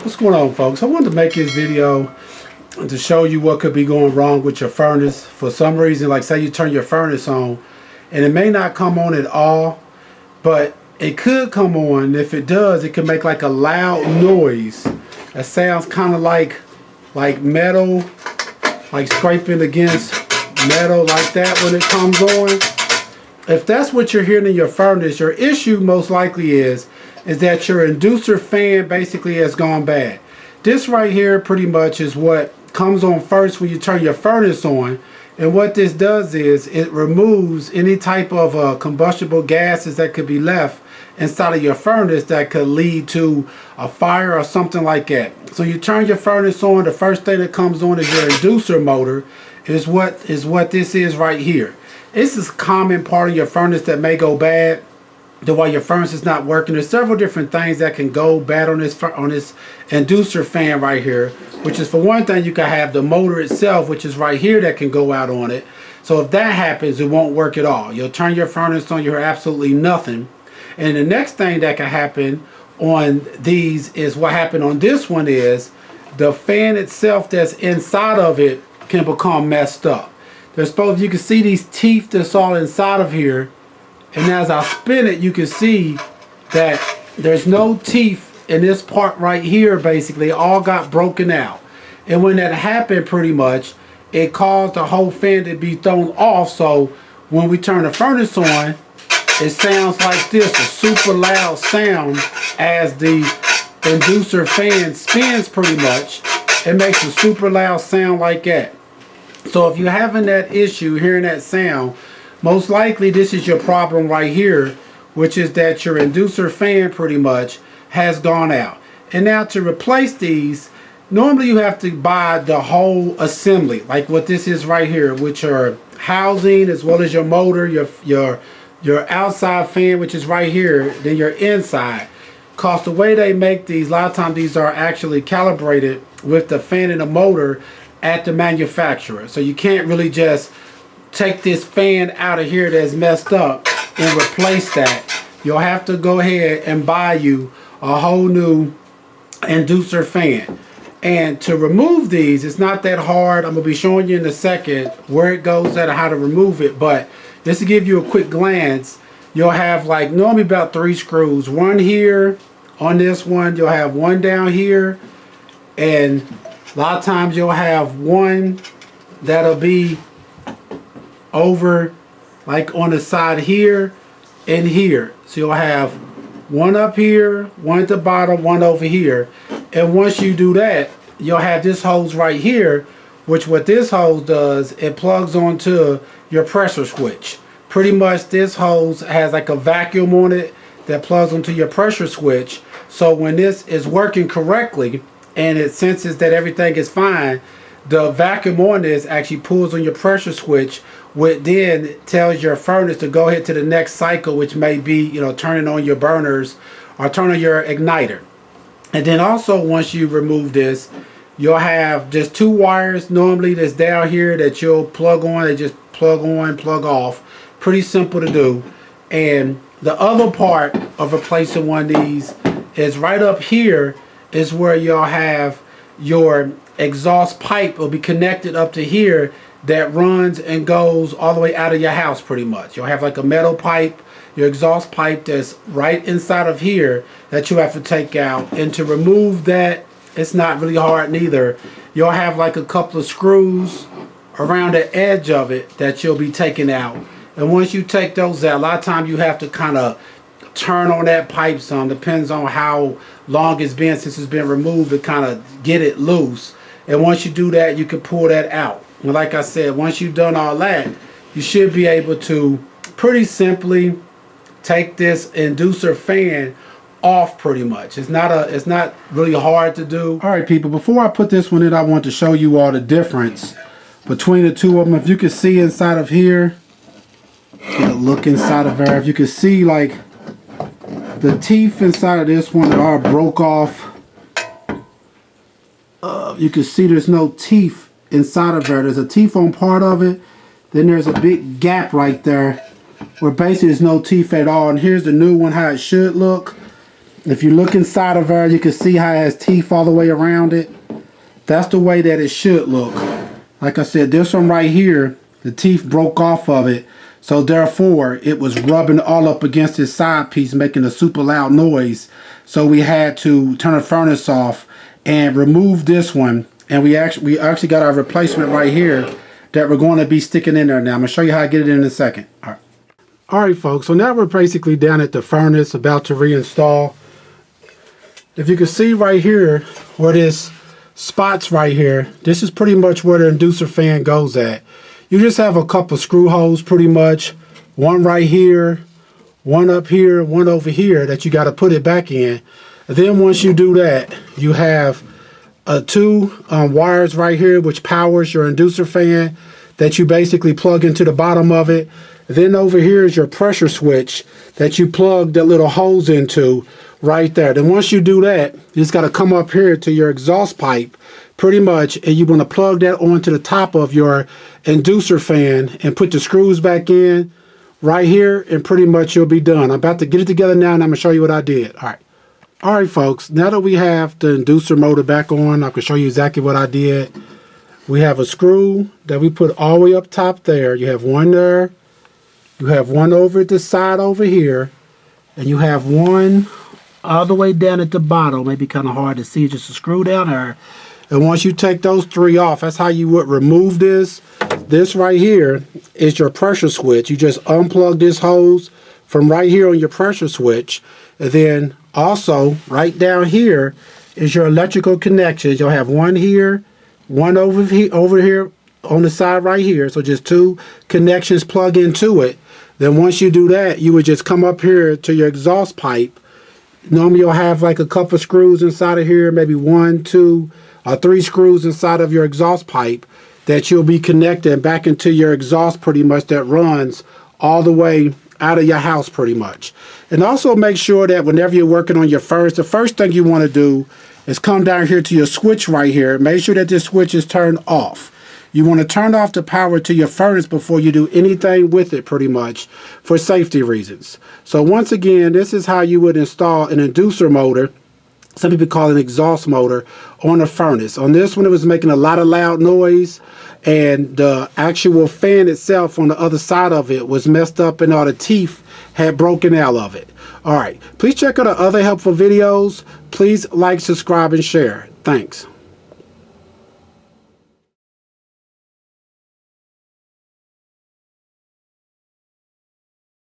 What's going on, folks? I wanted to make this video to show you what could be going wrong with your furnace. For some reason, like say you turn your furnace on and it may not come on at all, but it could come on. If it does, it can make like a loud noise that sounds kind of like metal, like scraping against metal like that when it comes on. If that's what you're hearing in your furnace, your issue most likely is that your inducer fan basically has gone bad. This right here pretty much is what comes on first when you turn your furnace on, and what this does is it removes any type of combustible gases that could be left inside of your furnace that could lead to a fire or something like that. So you turn your furnace on, the first thing that comes on is your inducer motor, is what this is right here. This is a common part of your furnace that may go bad while your furnace is not working. There's several different things that can go bad on this inducer fan right here, which is, for one thing, you can have the motor itself, which is right here, that can go out on it. So if that happens, it won't work at all. You'll turn your furnace on, you hear absolutely nothing. And the next thing that can happen on these is what happened on this one is the fan itself that's inside of it can become messed up. There's supposed, you can see these teeth that's all inside of here. And as I spin it, you can see that there's no teeth in this part right here. Basically, it all got broken out. And when that happened, pretty much, it caused the whole fan to be thrown off. So when we turn the furnace on, it sounds like this, a super loud sound as the inducer fan spins pretty much. It makes a super loud sound like that. So if you're having that issue, hearing that sound, most likely this is your problem right here, which is that your inducer fan pretty much has gone out. And now to replace these, normally you have to buy the whole assembly, like what this is right here, which are housing as well as your motor, your outside fan, which is right here, then your inside. Cause the way they make these, a lot of times these are actually calibrated with the fan and the motor at the manufacturer. So you can't really just take this fan out of here that's messed up and replace that. You'll have to go ahead and buy you a whole new inducer fan. And to remove these, it's not that hard. I'm going to be showing you in a second where it goes at and how to remove it. But just to give you a quick glance, you'll have like normally about 3 screws. One here on this one, you'll have one down here, and a lot of times you'll have one that'll be over like on the side here and here. So you'll have one up here, one at the bottom, one over here. And once you do that, you'll have this hose right here, which what this hose does, it plugs onto your pressure switch. Pretty much this hose has like a vacuum on it that plugs onto your pressure switch. So when this is working correctly and it senses that everything is fine, the vacuum on this actually pulls on your pressure switch, which then tells your furnace to go ahead to the next cycle, which may be, you know, turning on your burners or turning your igniter. And then also, once you remove this, you'll have just 2 wires normally that's down here that you'll plug on. They just plug on, plug off. Pretty simple to do. And the other part of replacing one of these is right up here is where you'll have your exhaust pipe will be connected up to here that runs and goes all the way out of your house pretty much. You'll have like a metal pipe, your exhaust pipe that's right inside of here that you have to take out. And to remove that, it's not really hard neither. You'll have like a couple of screws around the edge of it that you'll be taking out. And once you take those out, a lot of times you have to kind of turn on that pipe some. Depends on how long it's been since it's been removed to kind of get it loose. And once you do that, you can pull that out. And like I said, once you've done all that, you should be able to pretty simply take this inducer fan off pretty much. It's not really hard to do. All right, people, before I put this one in, I want to show you all the difference between the two of them. If you can see inside of here, get a look inside of there. If you can see like the teeth inside of this one that are broke off. You can see there's no teeth inside of there. There's a teeth on part of it. Then there's a big gap right there where basically there's no teeth at all. And here's the new one, how it should look. If you look inside of her, you can see how it has teeth all the way around it. That's the way that it should look. Like I said, this one right here, the teeth broke off of it. So therefore, it was rubbing all up against this side piece, making a super loud noise. So we had to turn the furnace off and remove this one. And we actually got our replacement right here that we're going to be sticking in there now. I'm going to show you how I get it in a second. All right, folks. So now we're basically down at the furnace, about to reinstall. If you can see right here where this spots right here, this is pretty much where the inducer fan goes at. You just have a couple screw holes pretty much, one right here, one up here, one over here that you got to put it back in. And then once you do that, you have two wires right here which powers your inducer fan that you basically plug into the bottom of it. And then over here is your pressure switch that you plug that little hose into right there. Then once you do that, you just got to come up here to your exhaust pipe pretty much, and you want to plug that onto the top of your inducer fan and put the screws back in right here, and pretty much you'll be done. I'm about to get it together now, and I'm going to show you what I did. All right, folks, now that we have the inducer motor back on, I can show you exactly what I did. We have a screw that we put all the way up top there. You have one there, you have one over at the side over here, and you have one all the way down at the bottom. Maybe kind of hard to see, just a screw down there. And once you take those three off, that's how you would remove this. This right here is your pressure switch. You just unplug this hose from right here on your pressure switch. And then also right down here is your electrical connections. You'll have one here, one over here on the side right here. So just two connections plug into it. Then once you do that, you would just come up here to your exhaust pipe. Normally you'll have like a couple screws inside of here, maybe 1, 2, or 3 screws inside of your exhaust pipe that you'll be connecting back into your exhaust pretty much, that runs all the way out of your house pretty much. And also make sure that whenever you're working on your furnace, the first thing you want to do is come down here to your switch right here. Make sure that this switch is turned off. You want to turn off the power to your furnace before you do anything with it pretty much, for safety reasons. So once again, this is how you would install an inducer motor, some people call it an exhaust motor, on a furnace. On this one, it was making a lot of loud noise, and the actual fan itself on the other side of it was messed up, and all the teeth had broken out of it. All right, please check out our other helpful videos. Please like, subscribe, and share. Thanks.